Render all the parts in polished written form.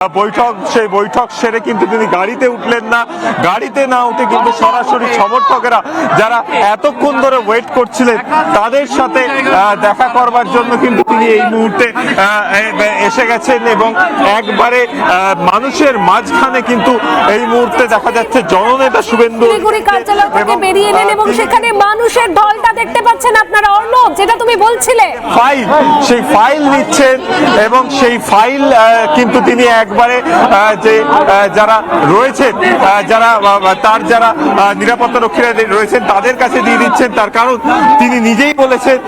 বৈঠক, সেই বৈঠক সেরে কিন্তু তিনি গাড়িতে উঠলেন না। গাড়িতে না উঠে কিন্তু সরাসরি সমর্থকেরা যারা এতক্ষণ ধরে ওয়েট করছিলেন তাদের সাথে দেখা করবার জন্য কিন্তু তিনি এই মুহূর্তে এসে গেছেন এবং একবারে মানুষের মাঝখানে কিন্তু এই মুহূর্তে দেখা যাচ্ছে জননেতা শুভেন্দু কার্যালয় থেকে বেরিয়ে এলেন এবং সেখানে মানুষের ঢলটা দেখতে পাচ্ছেন আপনারা। অর্ণব, যেটা তুমি বলছিলে, ফাইল, সেই ফাইল নিচ্ছেন এবং সেই ফাইল কিন্তু তিনি একবারে যে যারা রয়েছেন, যারা নিরাপত্তা রক্ষীরা রয়েছেন তাদের কাছে দিয়ে দিচ্ছেন। তার কারণ তিনি নিজেই বলেছেন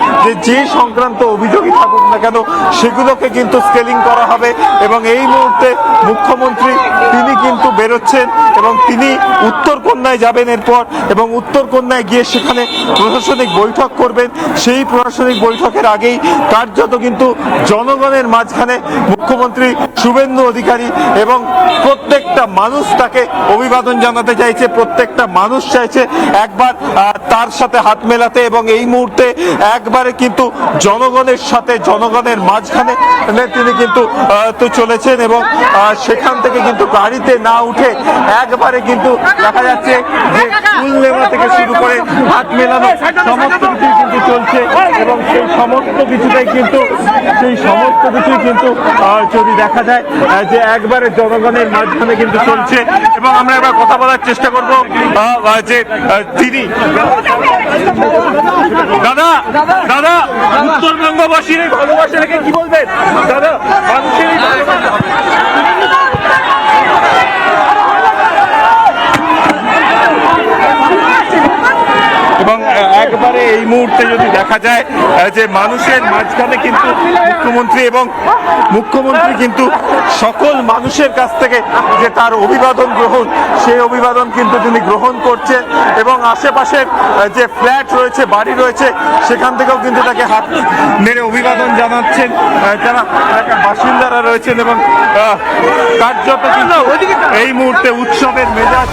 যে সংক্রান্ত অভিযোগই থাকুক না কেন সেগুলোকে কিন্তু স্কেলিং করা হবে। এবং এই মুহূর্তে মুখ্যমন্ত্রী তিনি কিন্তু বেরোচ্ছেন এবং তিনি উত্তরকন্যায় যাবেন এরপর, এবং উত্তরকন্যায় গিয়ে সেখানে প্রশাসনিক বৈঠক করবেন। সেই প্রশাসনিক বৈঠকের আগেই কার্যত কিন্তু জনগণের মাঝখানে মুখ্যমন্ত্রী শুভেন্দু অধিকারী এবং প্রত্যেকটা মানুষ তাকে অভিবাদন জানাতে চাইছে, প্রত্যেকটা মানুষ চাইছে একবার তার সাথে হাত মেলাতে। এবং এই মুহূর্তে একবারে কিন্তু জনগণের সাথে, জনগণের মাঝখানে তিনি কিন্তু চলেছেন এবং সেখান থেকে কিন্তু গাড়িতে না উঠে একবারে কিন্তু দেখা যাচ্ছে যে ফুল নেওয়া থেকে শুরু করে হাত মেলানো সমস্ত কিছুই কিন্তু চলছে। এবং সেই সমস্ত কিছুই কিন্তু যদি দেখা যায় যে একবারে জনগণের মাঝখানে কিন্তু চলছে। এবং আমরা এবার কথা বলার চেষ্টা করবো যে তিনি দাদা উত্তরবঙ্গবাসীর এই ভালোবাসা রেখে কি বলবেন দাদা? মানুষের এবং একবারে এই মুহূর্তে যদি দেখা যায় যে মানুষের মাঝখানে কিন্তু মুখ্যমন্ত্রী কিন্তু সকল মানুষের কাছ থেকে যে তার অভিবাদন গ্রহণ, সেই অভিবাদন কিন্তু তিনি গ্রহণ করছেন। এবং আশেপাশের যে ফ্ল্যাট রয়েছে, বাড়ি রয়েছে, সেখান থেকেও কিন্তু তাকে হাত মেরে অভিবাদন জানাচ্ছেন যারা এলাকার বাসিন্দারা রয়েছেন। এবং কার্যত কিন্তু এই মুহূর্তে উৎসবের মেজাজ।